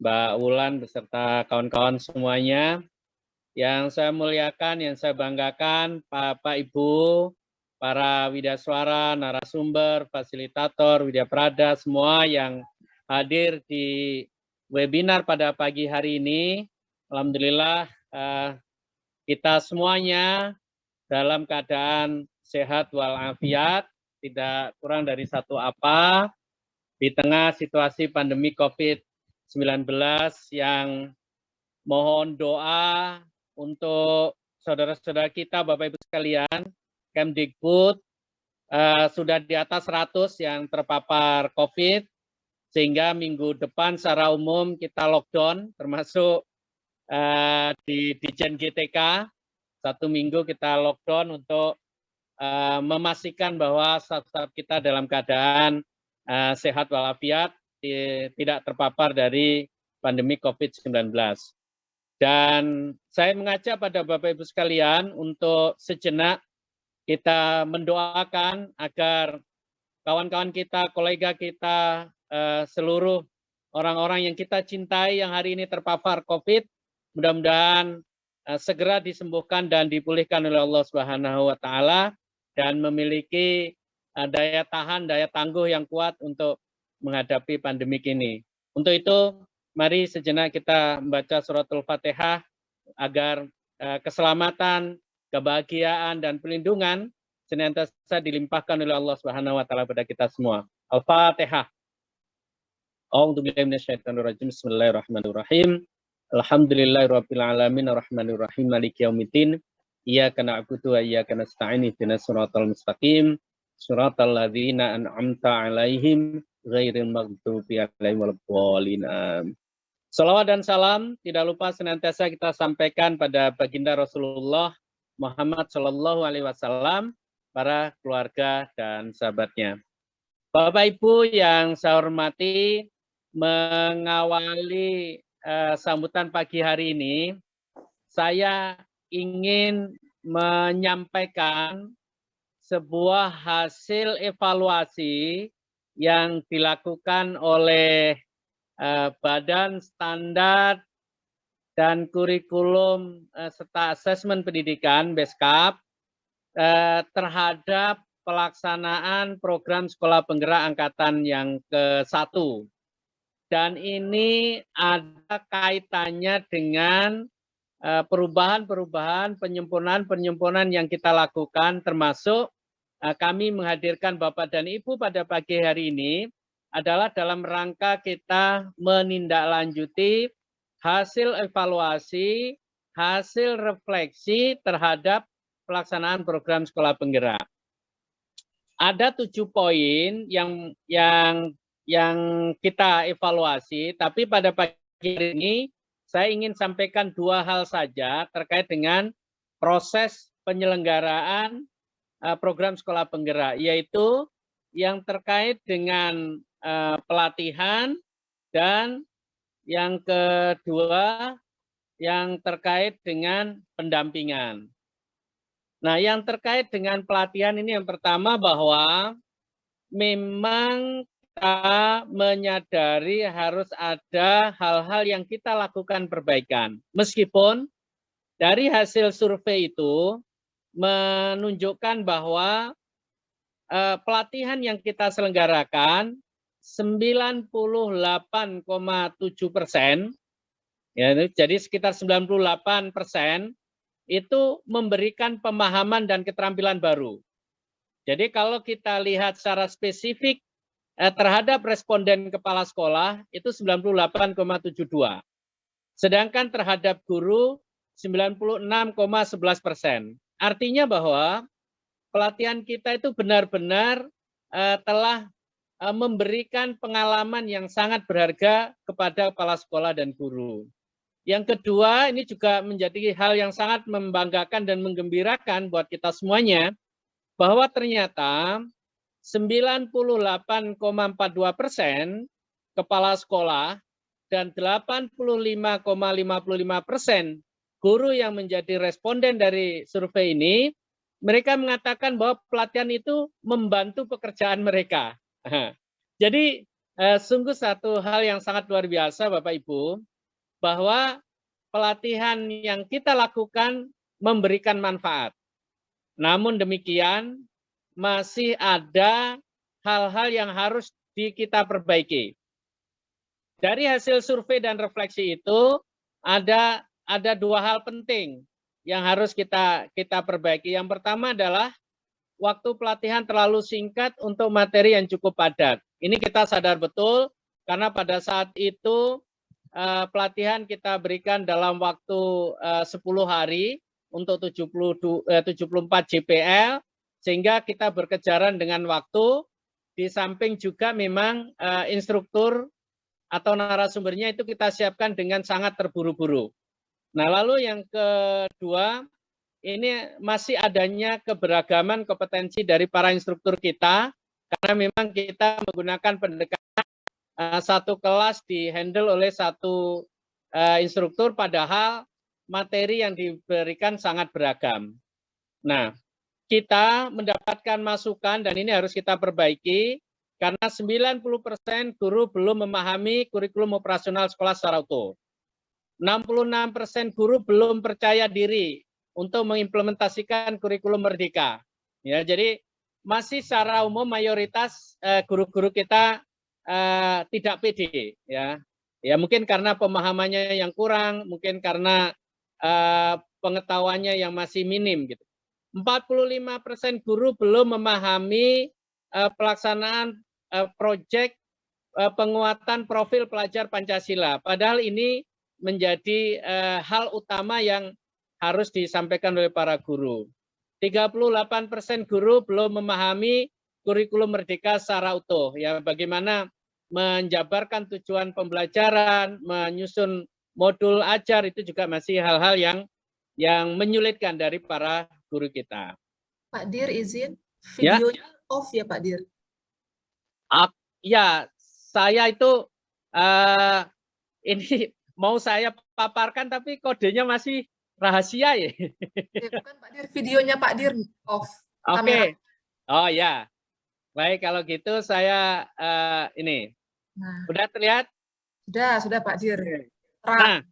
Mbak Wulan beserta kawan-kawan semuanya. Yang saya muliakan, yang saya banggakan, Bapak Ibu, para widyaswara, narasumber, fasilitator, Widya Prada, semua yang hadir di webinar pada pagi hari ini. Alhamdulillah kita semuanya dalam keadaan sehat walafiat, tidak kurang dari satu apa, di tengah situasi pandemi COVID-19 yang mohon doa untuk saudara-saudara kita, Bapak Ibu sekalian, Kemdikbud sudah di atas 100 yang terpapar COVID, sehingga minggu depan secara umum kita lockdown, termasuk di Dijen GTK, 1 minggu kita lockdown untuk memastikan bahwa staff-staff kita dalam keadaan sehat walafiat, tidak terpapar dari pandemi COVID-19. Dan saya mengajak pada Bapak Ibu sekalian untuk sejenak kita mendoakan agar kawan-kawan kita, kolega kita, seluruh orang-orang yang kita cintai yang hari ini terpapar COVID, mudah-mudahan segera disembuhkan dan dipulihkan oleh Allah Subhanahu wa taala dan memiliki daya tahan, daya tangguh yang kuat untuk menghadapi pandemik ini. Untuk itu, mari sejenak kita membaca suratul Fatihah agar keselamatan, kebahagiaan, dan perlindungan senantiasa dilimpahkan oleh Allah Subhanahu wa taala pada kita semua. Al-Fatihah. A'udzubillahi minasyaitonirrajim. Bismillahirrahmanirrahim. Alhamdulillahirabbil alamin arrahmanirrahim maliki yaumiddin. Iyyaka na'budu wa iyyaka nasta'in ihdinas siratal mustaqim. Siratal ladzina an'amta 'alaihim ghairil maghdubi 'alaihim waladdallin. Salawat dan salam tidak lupa senantiasa kita sampaikan pada baginda Rasulullah Muhammad Shallallahu Alaihi Wasallam, para keluarga dan sahabatnya. Bapak Ibu yang saya hormati, mengawali sambutan pagi hari ini, saya ingin menyampaikan sebuah hasil evaluasi yang dilakukan oleh Badan Standar dan Kurikulum serta Asesmen Pendidikan (BESKAP) terhadap pelaksanaan program Sekolah Penggerak Angkatan yang ke-1. Dan ini ada kaitannya dengan perubahan-perubahan, penyempurnaan yang kita lakukan, termasuk kami menghadirkan Bapak dan Ibu pada pagi hari ini adalah dalam rangka kita menindaklanjuti hasil evaluasi, hasil refleksi terhadap pelaksanaan program Sekolah Penggerak. Ada 7 poin yang kita evaluasi, tapi pada pagi hari ini saya ingin sampaikan 2 hal saja terkait dengan proses penyelenggaraan program Sekolah Penggerak, yaitu yang terkait dengan pelatihan, dan yang kedua yang terkait dengan pendampingan. Nah, yang terkait dengan pelatihan ini yang pertama bahwa memang kita menyadari harus ada hal-hal yang kita lakukan perbaikan. Meskipun dari hasil survei itu menunjukkan bahwa pelatihan yang kita selenggarakan 98,7%, ya, jadi sekitar 98% itu memberikan pemahaman dan keterampilan baru. Jadi kalau kita lihat secara spesifik terhadap responden kepala sekolah itu 98,72%. Sedangkan terhadap guru 96,11%. Artinya bahwa pelatihan kita itu benar-benar telah memberikan pengalaman yang sangat berharga kepada kepala sekolah dan guru. Yang kedua, ini juga menjadi hal yang sangat membanggakan dan menggembirakan buat kita semuanya, bahwa ternyata 98,42% kepala sekolah dan 85,55% guru yang menjadi responden dari survei ini, mereka mengatakan bahwa pelatihan itu membantu pekerjaan mereka. Jadi sungguh satu hal yang sangat luar biasa Bapak Ibu, bahwa pelatihan yang kita lakukan memberikan manfaat. Namun demikian, masih ada hal-hal yang harus kita perbaiki. Dari hasil survei dan refleksi itu, ada dua hal penting yang harus kita perbaiki. Yang pertama adalah waktu pelatihan terlalu singkat untuk materi yang cukup padat. Ini kita sadar betul, karena pada saat itu pelatihan kita berikan dalam waktu 10 hari untuk 74 JPL, sehingga kita berkejaran dengan waktu, di samping juga memang instruktur atau narasumbernya itu kita siapkan dengan sangat terburu-buru. Nah, lalu yang kedua, ini masih adanya keberagaman kompetensi dari para instruktur kita, karena memang kita menggunakan pendekatan satu kelas dihandle oleh satu instruktur, padahal materi yang diberikan sangat beragam. Nah, kita mendapatkan masukan dan ini harus kita perbaiki, karena 90% guru belum memahami kurikulum operasional sekolah secara utuh. 66% guru belum percaya diri untuk mengimplementasikan kurikulum Merdeka. Ya, jadi masih secara umum mayoritas guru-guru kita tidak pede, ya. Ya mungkin karena pemahamannya yang kurang, mungkin karena pengetahuannya yang masih minim gitu. 45% guru belum memahami pelaksanaan proyek penguatan profil pelajar Pancasila. Padahal ini menjadi hal utama yang harus disampaikan oleh para guru. 38% guru belum memahami kurikulum Merdeka secara utuh. Ya, bagaimana menjabarkan tujuan pembelajaran, menyusun modul ajar, itu juga masih hal-hal yang menyulitkan dari para guru kita. Pak Dir, izin videonya off ya Pak Dir? Ya, saya itu ini mau saya paparkan tapi kodenya masih rahasia ya. Bukan Pak Dir, videonya Pak Dir off. Oke. Oh ya. Baik, kalau gitu saya ini. Nah, udah terlihat? Sudah Pak Dir. Nah,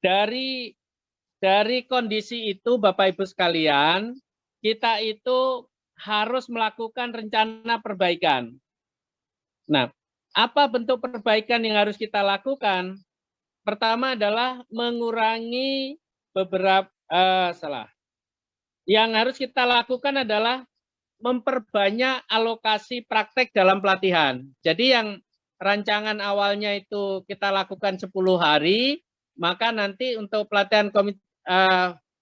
dari kondisi itu Bapak Ibu sekalian, kita itu harus melakukan rencana perbaikan. Nah, apa bentuk perbaikan yang harus kita lakukan? Pertama adalah mengurangi beberapa Yang harus kita lakukan adalah memperbanyak alokasi praktek dalam pelatihan. Jadi yang rancangan awalnya itu kita lakukan 10 hari, maka nanti untuk pelatihan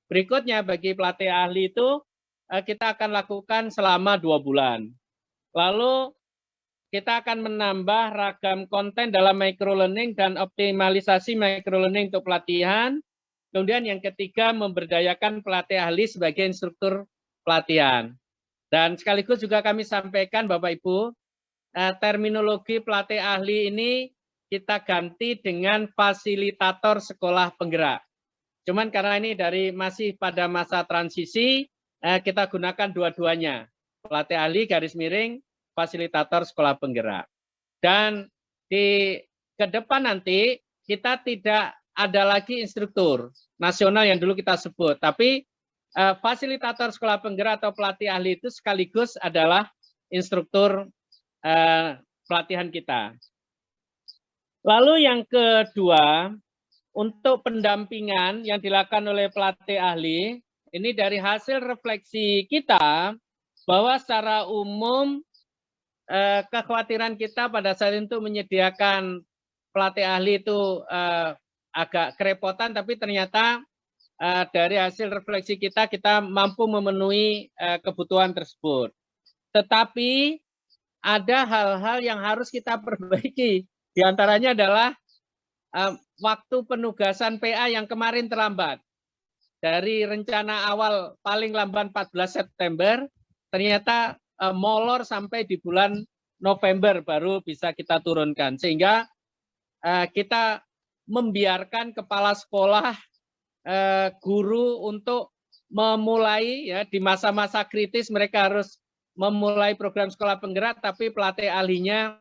berikutnya bagi pelatih ahli itu kita akan lakukan selama 2 bulan. Lalu kita akan menambah ragam konten dalam microlearning dan optimalisasi microlearning untuk pelatihan. Kemudian yang ketiga, memberdayakan pelatih ahli sebagai instruktur pelatihan. Dan sekaligus juga kami sampaikan Bapak Ibu, terminologi pelatih ahli ini kita ganti dengan fasilitator sekolah penggerak. Cuman karena ini masih pada masa transisi, kita gunakan dua-duanya. Pelatih ahli garis miring, fasilitator sekolah penggerak. Dan ke depan nanti kita tidak ada lagi instruktur nasional yang dulu kita sebut, tapi fasilitator sekolah penggerak atau pelatih ahli itu sekaligus adalah instruktur pelatihan kita. Lalu yang kedua, untuk pendampingan yang dilakukan oleh pelatih ahli, ini dari hasil refleksi kita, bahwa secara umum kekhawatiran kita pada saat itu menyediakan pelatih ahli itu agak kerepotan, tapi ternyata dari hasil refleksi kita mampu memenuhi kebutuhan tersebut. Tetapi ada hal-hal yang harus kita perbaiki. Di antaranya adalah waktu penugasan PA yang kemarin terlambat. Dari rencana awal paling lambat 14 September, ternyata molor sampai di bulan November baru bisa kita turunkan. Sehingga kita membiarkan kepala sekolah, guru untuk memulai, ya, di masa-masa kritis mereka harus memulai program sekolah penggerak, tapi pelatih ahlinya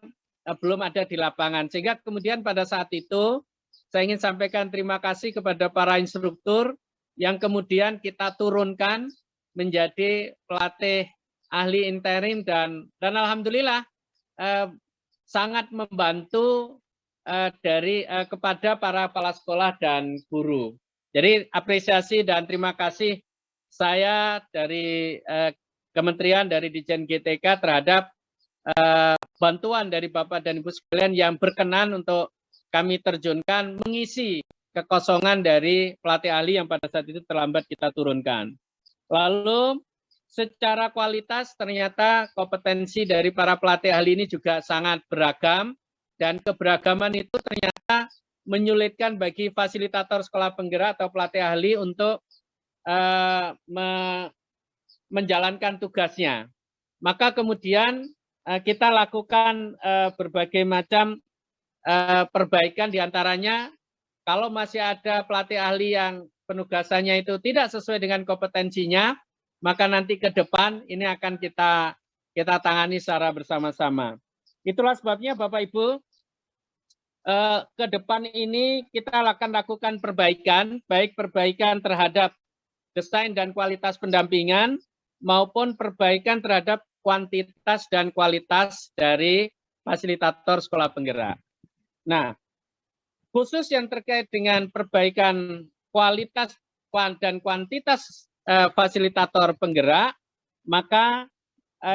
belum ada di lapangan. Sehingga kemudian pada saat itu saya ingin sampaikan terima kasih kepada para instruktur yang kemudian kita turunkan menjadi pelatih ahli interim dan alhamdulillah sangat membantu kepada para kepala sekolah dan guru. Jadi apresiasi dan terima kasih saya dari Kementerian dari Ditjen GTK terhadap bantuan dari Bapak dan Ibu sekalian yang berkenan untuk kami terjunkan mengisi kekosongan dari pelatih ahli yang pada saat itu terlambat kita turunkan. Lalu secara kualitas ternyata kompetensi dari para pelatih ahli ini juga sangat beragam dan keberagaman itu ternyata menyulitkan bagi fasilitator sekolah penggerak atau pelatih ahli untuk menjalankan tugasnya. Maka kemudian kita lakukan berbagai macam perbaikan diantaranya kalau masih ada pelatih ahli yang penugasannya itu tidak sesuai dengan kompetensinya, maka nanti ke depan ini akan kita tangani secara bersama-sama. Itulah sebabnya Bapak Ibu, ke depan ini kita akan lakukan perbaikan, baik perbaikan terhadap desain dan kualitas pendampingan, maupun perbaikan terhadap kuantitas dan kualitas dari fasilitator sekolah penggerak. Nah, khusus yang terkait dengan perbaikan kualitas dan kuantitas fasilitator penggerak, maka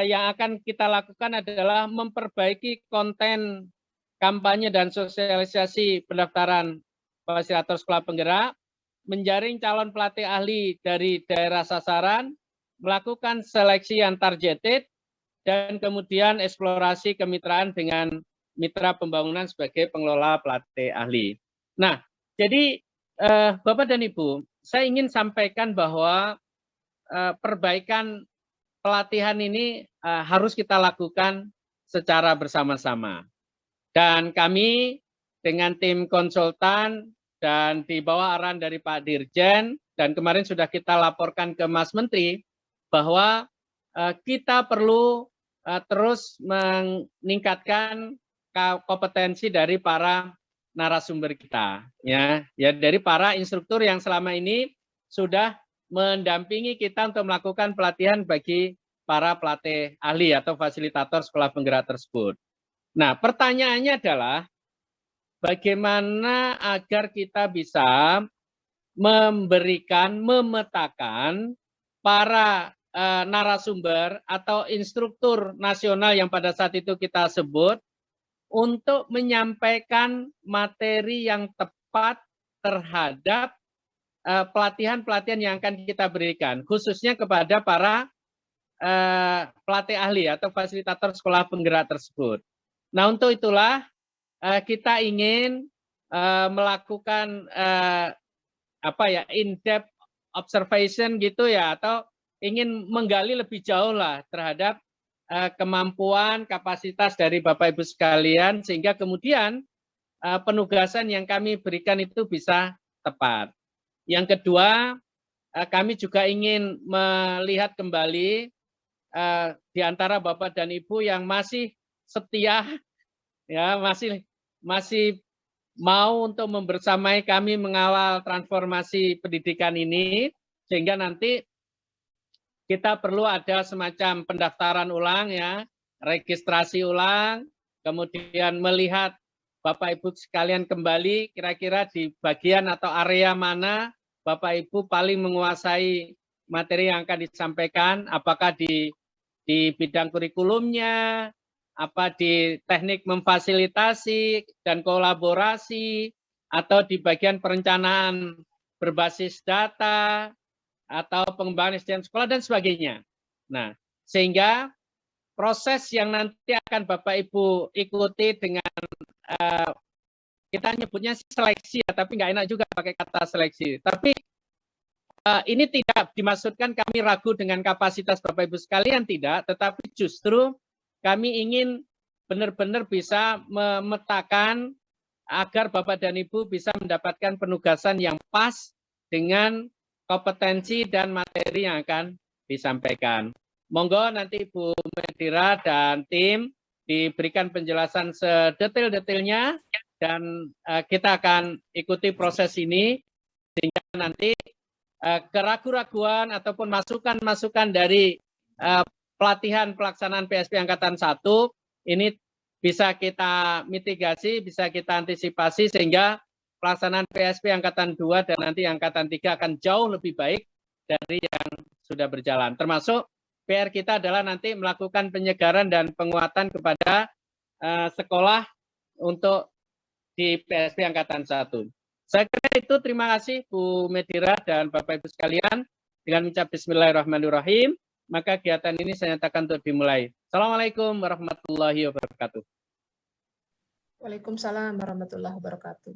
yang akan kita lakukan adalah memperbaiki konten kampanye dan sosialisasi pendaftaran fasilitator sekolah penggerak, menjaring calon pelatih ahli dari daerah sasaran, melakukan seleksi yang targeted, dan kemudian eksplorasi kemitraan dengan mitra pembangunan sebagai pengelola pelatih ahli. Nah, jadi Bapak dan Ibu, saya ingin sampaikan bahwa perbaikan pelatihan ini harus kita lakukan secara bersama-sama. Dan kami dengan tim konsultan dan di bawah arahan dari Pak Dirjen, dan kemarin sudah kita laporkan ke Mas Menteri, bahwa kita perlu terus meningkatkan kompetensi dari para narasumber kita, ya dari para instruktur yang selama ini sudah mendampingi kita untuk melakukan pelatihan bagi para pelatih ahli atau fasilitator sekolah penggerak tersebut. Nah, pertanyaannya adalah bagaimana agar kita bisa memetakan para narasumber atau instruktur nasional yang pada saat itu kita sebut untuk menyampaikan materi yang tepat terhadap pelatihan-pelatihan yang akan kita berikan, khususnya kepada para pelatih ahli atau fasilitator sekolah penggerak tersebut. Nah, untuk itulah kita ingin melakukan in-depth observation gitu ya, atau ingin menggali lebih jauh lah terhadap kemampuan, kapasitas dari Bapak Ibu sekalian, sehingga kemudian penugasan yang kami berikan itu bisa tepat. Yang kedua, kami juga ingin melihat kembali di antara Bapak dan Ibu yang masih setia, ya masih mau untuk membersamai kami mengawal transformasi pendidikan ini, sehingga nanti kita perlu ada semacam pendaftaran ulang, ya, registrasi ulang, kemudian melihat Bapak Ibu sekalian kembali kira-kira di bagian atau area mana Bapak Ibu paling menguasai materi yang akan disampaikan, apakah di bidang kurikulumnya, apa di teknik memfasilitasi dan kolaborasi, atau di bagian perencanaan berbasis data, atau pengembangan SDM sekolah dan sebagainya. Nah, sehingga proses yang nanti akan Bapak Ibu ikuti dengan kita nyebutnya seleksi, ya, tapi nggak enak juga pakai kata seleksi. Tapi ini tidak dimaksudkan kami ragu dengan kapasitas Bapak Ibu sekalian, tidak, tetapi justru kami ingin benar-benar bisa memetakan agar Bapak dan Ibu bisa mendapatkan penugasan yang pas dengan kompetensi dan materi yang akan disampaikan. Monggo nanti Bu Medira dan tim diberikan penjelasan sedetail-detailnya dan kita akan ikuti proses ini sehingga nanti keraguan-raguan ataupun masukan-masukan dari pelatihan pelaksanaan PSP Angkatan 1 ini bisa kita mitigasi, bisa kita antisipasi sehingga pelaksanaan PSP Angkatan 2 dan nanti Angkatan 3 akan jauh lebih baik dari yang sudah berjalan. Termasuk PR kita adalah nanti melakukan penyegaran dan penguatan kepada sekolah untuk di PSP Angkatan 1. Saya kira itu, terima kasih Bu Medira dan Bapak Ibu sekalian. Dengan mengucap Bismillahirrahmanirrahim, maka kegiatan ini saya nyatakan untuk dimulai. Assalamualaikum warahmatullahi wabarakatuh. Waalaikumsalam warahmatullahi wabarakatuh.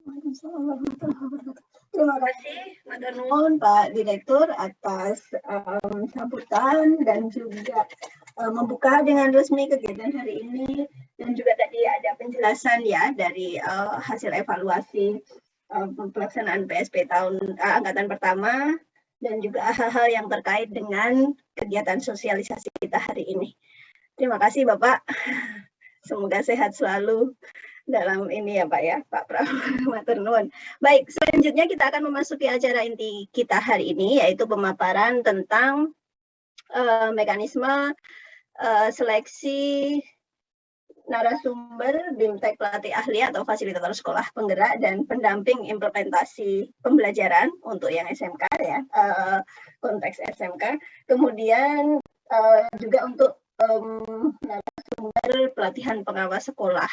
Waalaikumsalam warahmatullahi wabarakatuh. Terima kasih, matur nuwun Pak Direktur atas sambutan dan juga membuka dengan resmi kegiatan hari ini, dan juga tadi ada penjelasan ya dari hasil evaluasi pelaksanaan PSP tahun angkatan pertama dan juga hal-hal yang terkait dengan kegiatan sosialisasi kita hari ini. Terima kasih Bapak. Semoga sehat selalu dalam ini ya Pak ya, Pak Prabowo. Matur nuwun. Baik, selanjutnya kita akan memasuki acara inti kita hari ini, yaitu pemaparan tentang mekanisme seleksi narasumber BIMTEK pelatih ahli atau fasilitator sekolah penggerak dan pendamping implementasi pembelajaran untuk yang SMK ya, konteks SMK. Kemudian juga untuk narasumber pelatihan pengawas sekolah.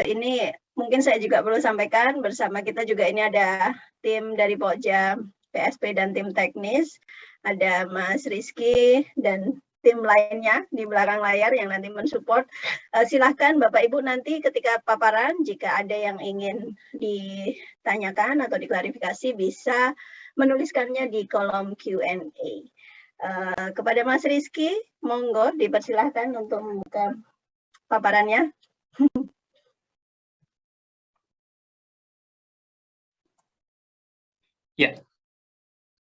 Ini mungkin saya juga perlu sampaikan, bersama kita juga ini ada tim dari Pokja PSP dan tim teknis, ada Mas Rizky dan tim lainnya di belakang layar yang nanti mensupport. Silahkan Bapak Ibu nanti ketika paparan, jika ada yang ingin ditanyakan atau diklarifikasi, bisa menuliskannya di kolom Q&A. Kepada Mas Rizky, monggo dipersilahkan untuk membuka paparannya. Ya,